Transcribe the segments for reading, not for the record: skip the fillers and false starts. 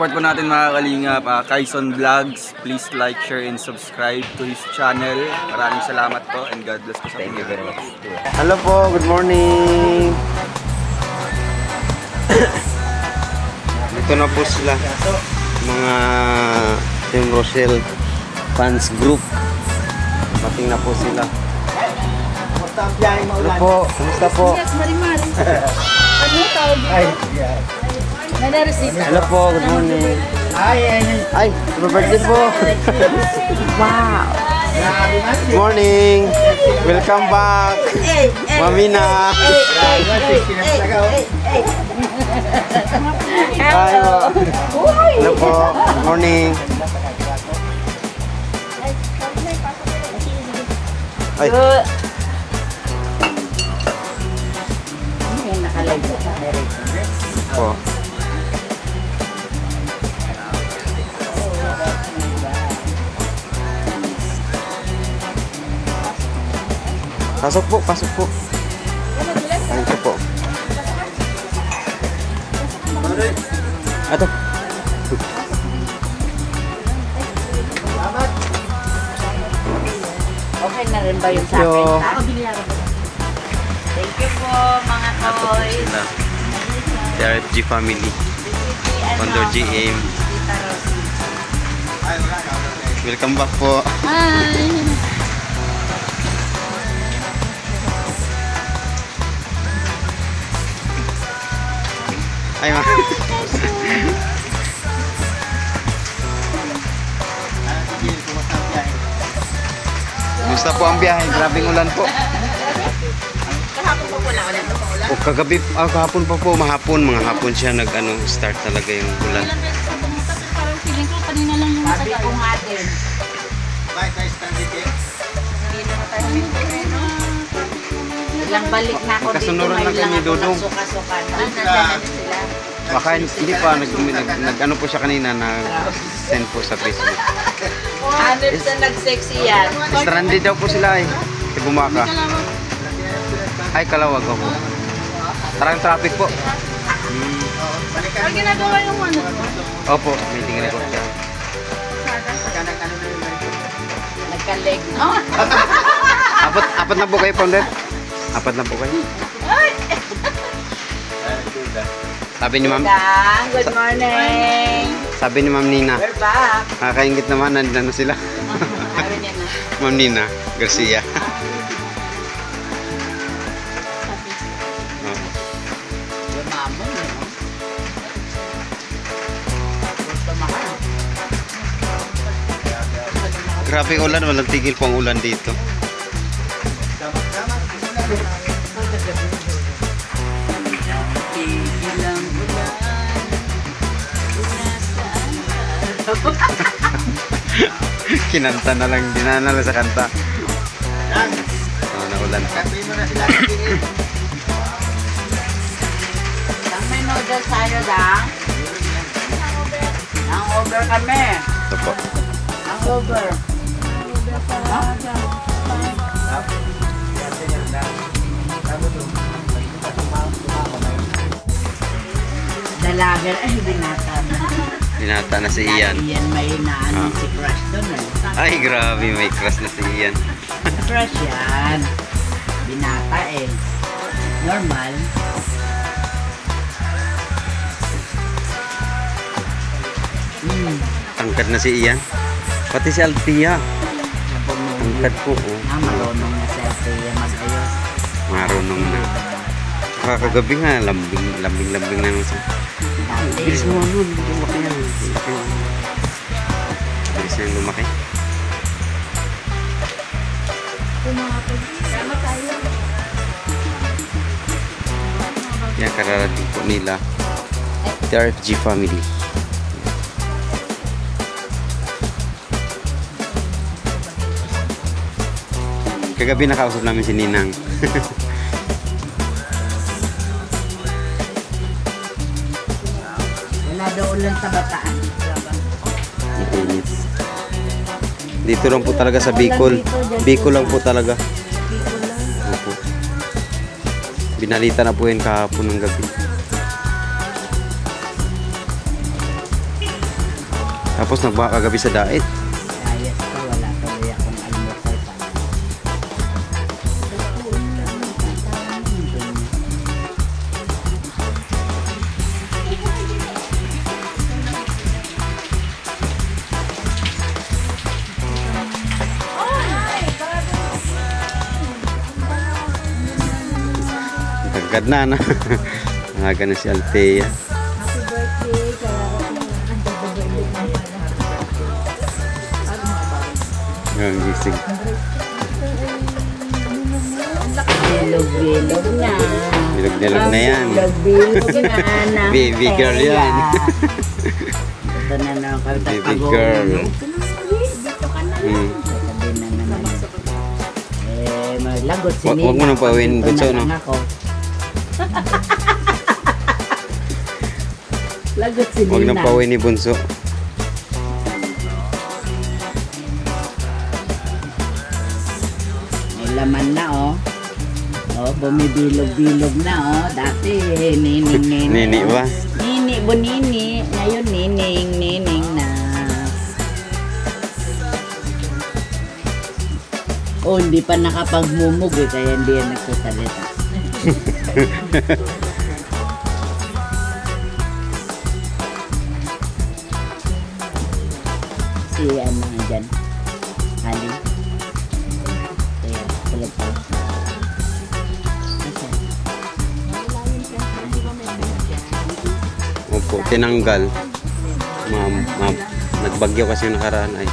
support po natin mga kalingap, Kaison Vlogs. Please like, share, and subscribe to his channel. Maraming salamat po and God bless po sa inyo. Thank you very much. Hello po, good morning. Dito na po sila, mga Team Rochelle fans group. Mating na po sila. Hello po, kumusta po? Hello po, good morning. Ay, birthday po. Wow. Good morning. Welcome back. Mamina. Hi po. Hello po, good morning. Ay. Po. Pasok po, pasok po. Thank you po. Ato. Okay na rin ba yung sa akin? Thank you po mga toys. The RFG family. Condor GM. Welcome back po. Hi! Ay ma. Gusto po ang biyahe, grabing ulan po. Kahapon po na ulan po. O kagabi, kahapon pa po, mga hapon siya start talaga yung ulan. Parang feeling ko kanina lang yung sabi ko nga din. Ilang balik na ako dito. Magkasunuran lang kami, Dudong. Suka-suka. Nandyan sila. Baka hindi pa, nag-ano po siya kanina, nag-send po sa Facebook. Hanip sa nag-sexy yan. Stranded daw po sila eh. Sa Bumaka. Ay, Kalawag ako. Tarang traffic po. Ang ginagawa yung ano? Opo, meeting record siya. Nagka-leg, no? Apat na po kayo, Founder? Apat na po kayo. Sabi ni Ma'am. Good morning. Sabi ni Ma'am Nina. We're back. Nakakaingit naman, nandun na sila. Sabi niya na. Ma'am Nina Garcia. Lumamon, no? Gusto maka. Grabe ulan, walang tigil pang ulan dito. Ilang ulan. Kinanta na lang, dinana lang sa kanta. Naulan pa. Ang may noodles tayo, Dang. Ang over kami. Ito po. Ang over. Dalagan, ay binata na. Binata na si Ian. Ian may naanin si Crush doon eh. Ay, grabe, may crush na si Ian. Crush yan. Binata eh. Normal. Tangkad na si Ian. Pati si Althea. Tangkad po. Oh. Marunong na selfie mag-ayos. Marunong na. Kakagabi nga, lambing na naman siya. Bilis naman nun, lumaki yan. Bilis na lumaki. Yan, kararating po nila. The RFG family. Kagabi nakausap namin si Ninang. Wala daw ulan sa Bataan. Init. Dito lang po talaga sa Bicol. Bicol lang po talaga. Opo. Binalita na po yun kahapon ng gabi. Tapos nagbaka kagabi sa diet. Ayos ko, wala tuloy akong almusal pa. Agad na na. Aga na si Althea. Ang gising. Bilog-bilog na. Bilog-bilog na yan. Bilog-bilog na. Baby girl yan. Ito na naman kami. Baby girl. Dito ka na. Sasabihin na naman. Maglagot si Nina. Huwag mo nang pauwiin, Bunso, no? Lagot si Nina. Huwag nang pauwi ni Bunso. May laman na, oh. Oh, bumibilog-bilog na, oh. Dati, nining. Nini ba? Nini, bunini. Ngayon, nining na. Oh, hindi pa nakapagmumug eh, kaya hindi yan nagsasalita. Si ano nga dyan? Ali? Kaya, tulad pa. Opo, tinanggal. Nagbagyo kasi yung nakaraan ay.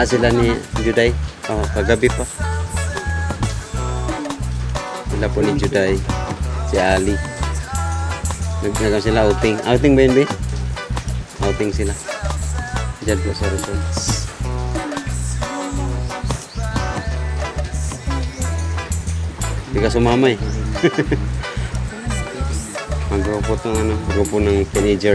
Sila ni Juday. Kagabi pa. Sila po ni Juday. Si Ali. Nagkagawa sila outing. Outing ba yun, Be? Outing sila. Diyan po sa resorts. Hindi ka sumama eh. Mag-grupo ng ano, grupo ng teenager.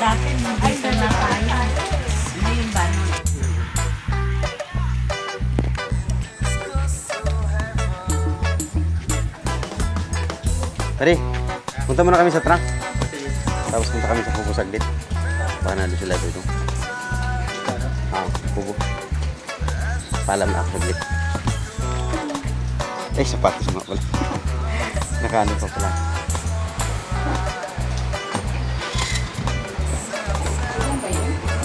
Dati, dito na tayo. Ngayon ba? Tari, punta muna kami sa truck. Tapos punta kami sa Kubo saglit. Baka na doon sila dito. Kubo. Paalam na ako saglit. Sapatos nga pala. Nakaano pa pala.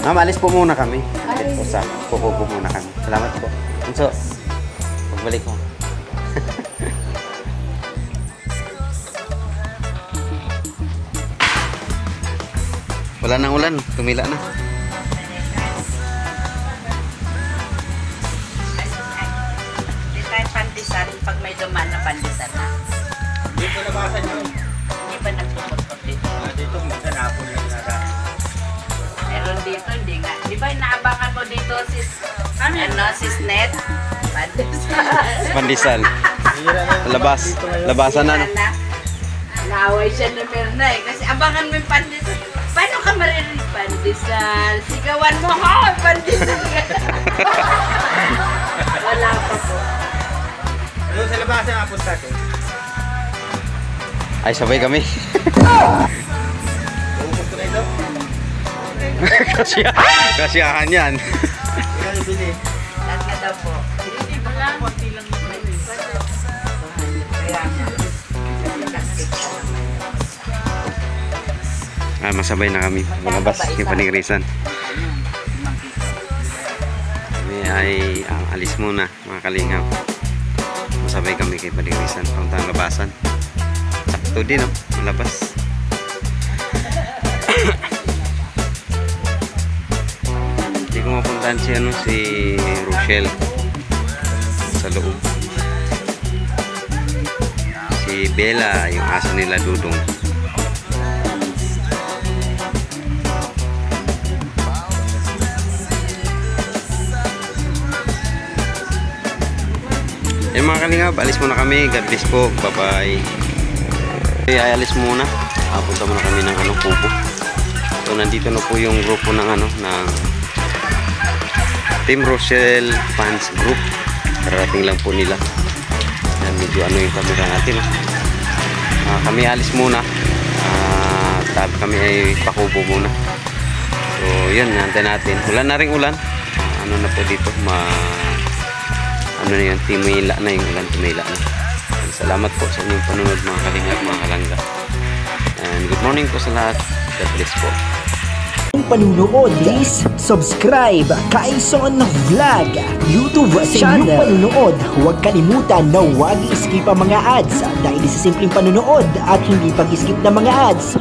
Ma'am, alis po muna kami. Kubo muna kami. Salamat po. So, pagbalik ko. Wala nang ulan, tumila na. Di tayo pandesal pag may dumaan na pandesal na. Dito nabasan yun. Hindi ba nagpupot dito? Dito, minsan hapon lang nara. Meron dito, hindi nga. Di ba inaabangan mo dito sis Net? Pandesal. Pandesal. Labasan na. Naaway siya na Mirna eh. Kasi abangan mo yung pandesal. Paano ka maririnig pandesal? Sigawan mo, ha! Pandesal! Wala pa po. Doon sa labasan ang apos natin. Ay, sabay kami. Uupos ko na ito. Kasiyahan yan. Ikaw yung bili. Lahat nga daw po. Hindi ba lang? Kunti lang naman. Kaya nga. Kasi plastic ka naman. Masabay na kami. Lumabas yung panigrisan. Kami ay alis muna mga kalingap. Masabay kami kay panigrisan. Puntang labasan. Sakto din, no? Malabas. Hindi ko mapuntahan si Rochelle sa loob. Si Bella, yung aso nila Dudong. kalingap, alis muna kami. God bless po. Bye-bye. Okay, alis muna. Punta muna kami ng Kubo. So nandito na po yung grupo ng ng Team Rochelle Fans Group. Karating lang po nila. Yan, medyo yung camera natin. Kami alis muna. Kami ay pakubo muna. So yun, nantay natin. Ulan na rin ulan. Na po dito, na yun, timila na yung ulan, tumila na. And salamat po sa inyong panunod mga kalingap, mga kalangga. And good morning po sa lahat. God bless po. Panunood, please subscribe Kaison Vlog YouTube channel. Sa inyong panunood, huwag kalimutan na huwag i-skip ang mga ads dahil sa simpleng panunood at hindi pag-skip ng mga ads,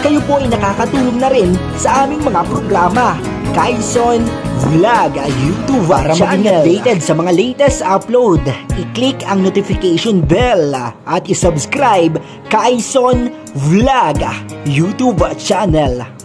kayo po ay nakakatulong na rin sa aming mga programa. Kaison Vlog YouTube para maging updated sa mga latest upload, i-click ang notification bell at i-subscribe Kaison Vlog YouTube channel.